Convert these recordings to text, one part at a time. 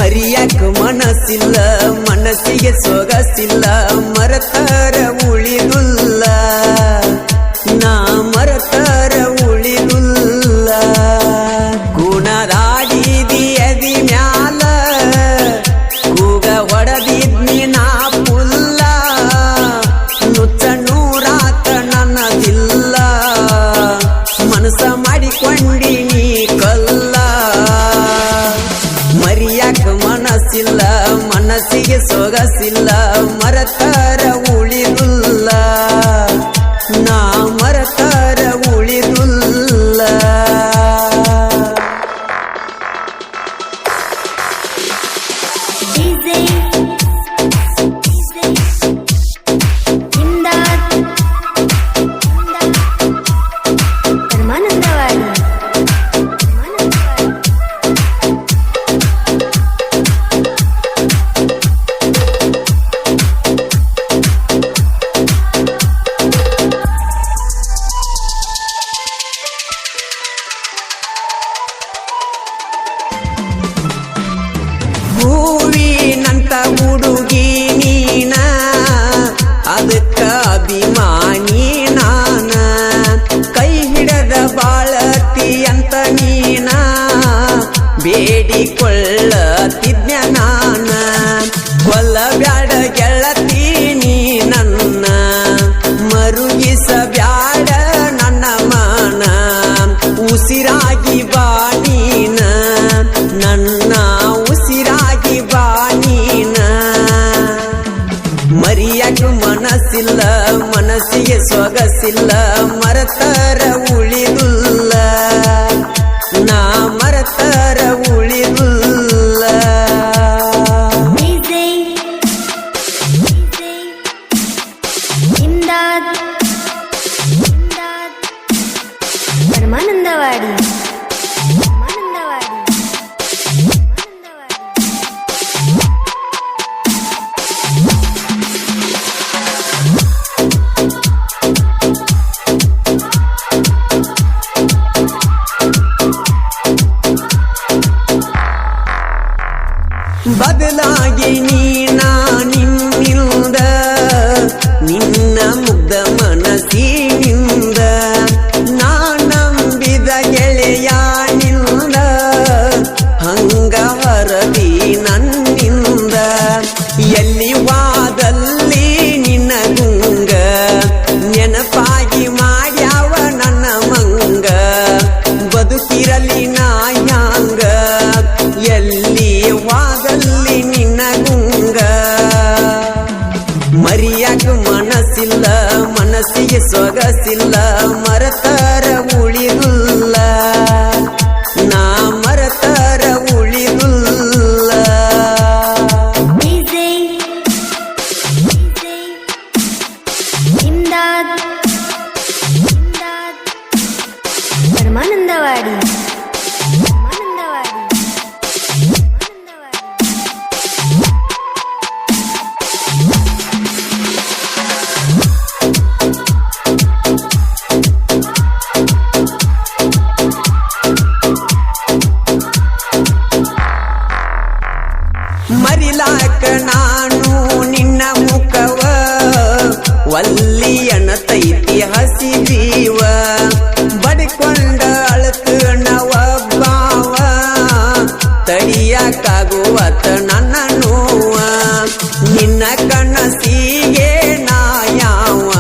ಮರಿಯಾಕ ಮನಸ್ಸಿಲ್ಲ ಮನಸ್ಸಿಗೆ ಸೊಗಸಿಲ್ಲ ಮರತರ ಉಳಿದುಲ್ಲ ನಾ ಮರತರ ಉಳಿದುಲ್ಲ ಗುಣರಾಡಿದಿ ಅದಿ ಮ್ಯಾಲ ಕೂಗ ಹೊಡೆದಿದ್ನಿ ನಾ ಪುಲ್ಲ ನುಚ್ಚ ನೂರಾತ ನನ್ನದಿಲ್ಲ ಮನಸ ಮಾಡಿಕೊಂಡಿ ನೀ ಕಲ್ಲ ಮರಿಯಾಕ ಮನಸ್ಸಿಲ್ಲ ಮನಸ್ಸಿಗೆ ಸೊಗಸಿಲ್ಲ ಮರತರ ಉಳಿದುಲ್ಲ ನಾ ಮರತರ ಉಳಿದುಲ್ಲ ಹೂವಿನಂತ ಹುಡುಗಿ ನೀನ ಅದಕ್ಕ ಅಭಿಮಾನಿ ನಾನ ಕೈ ಹಿಡದ ಬಾಳತಿ ಅಂತ ನೀನ ಬೇಡಿಕೊಳ್ಳತಿದ್ನ ನಾನ ಕೊಲ್ಲಬ್ಯಾಡ ಗೆಳತಿ ನೀ ನನ್ನ ಮರುಗಿಸ ಬ್ಯಾಡ ನನ್ನ ಮಾನ ಉಸಿರಾಗಿ ಬಾ ನೀನ ನನ್ನ ಉಸಿರಾಗಿ ಬಾ ನೀನ ಮರಿಯಾಕ ಮನಸ್ಸಿಲ್ಲ ಮನಸ್ಸಿಗೆ ಸೊಗಸಿಲ್ಲ ಮರತರ ಉಳಿದುಲ್ಲ ನಾ ಮರತರ ಉಳಿದುಲ್ಲ ಪರಮಾನಂದವಾಡಿ ಬದಲಾಗಿ ನೀನಾ ನಿನ್ನಿಂದ ನಿನ್ನ ಮುಗ್ಧ ಮನಸ್ಸಿನಿಂದ ನಾ ನಂಬಿದ ಗೆಳೆಯಾನಿಂದ ಹಂಗ ಹರದಿ ನನ್ನಿಂದ ಎಲ್ಲಿ ವಾದಲ್ಲಿ ನಿನ್ನ ಗುಂಗ ನೆನಪಾಗಿ ಮಾಡ್ಯಾವ ನನ್ನ ಮಂಗ ಬದುಕಿರಲಿ ನಾಯಾಂಗ ಎಲ್ಲಿ ವಾಗಲ್ಲಿ ನಿನ್ನ ಗುಂಗ ಮರಿಯಾಕ ಮನಸ್ಸಿಲ್ಲ ಮನಸ್ಸಿಗೆ ಸೊಗಸಿಲ್ಲ ಮರತರ ಉಳಿದುಲ್ಲ ನಾ ಮರತರ ಉಳಿದುಲ್ಲ ಪರಮಾನಂದವಾಡಿ ಮರಿಲಾಕ ನಾನು ನಿನ್ನ ಮುಖವ ವಲ್ಲಿ ಅಣತೈತಿ ಹಸಿದೀವ ಬಡಿಕೊಂಡ ಅಳತು ನವಬ್ಬಾವ ತಡಿಯಾಕಾಗುವತ ನನ್ನ ನೋವ ನಿನ್ನ ಕನಸಿಗೆ ನಾ ಯಾವ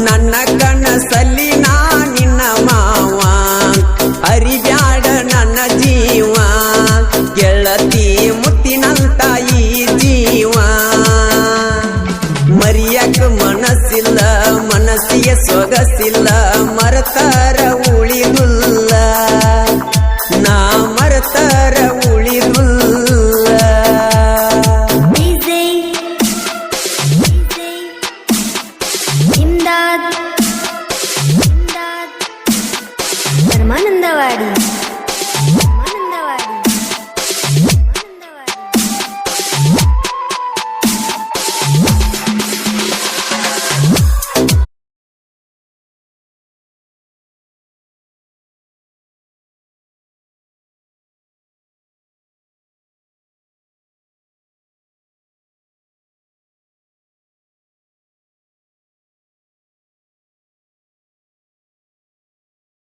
ನನ್ನ ಕನಸಲ್ಲಿ ನಾ ನಿನ್ನ ಮಾವ ಅರಿಬ್ಯಾಡ ನನ್ನ ಜೀವ ಗೆಳತಿ ಮುತ್ತಿನಂತ ಈ ಜೀವ ಮರಿಯಾಕ ಮನಸ್ಸಿಲ್ಲ ಮನಸ್ಸಿಗೆ ಸೊಗಸಿಲ್ಲ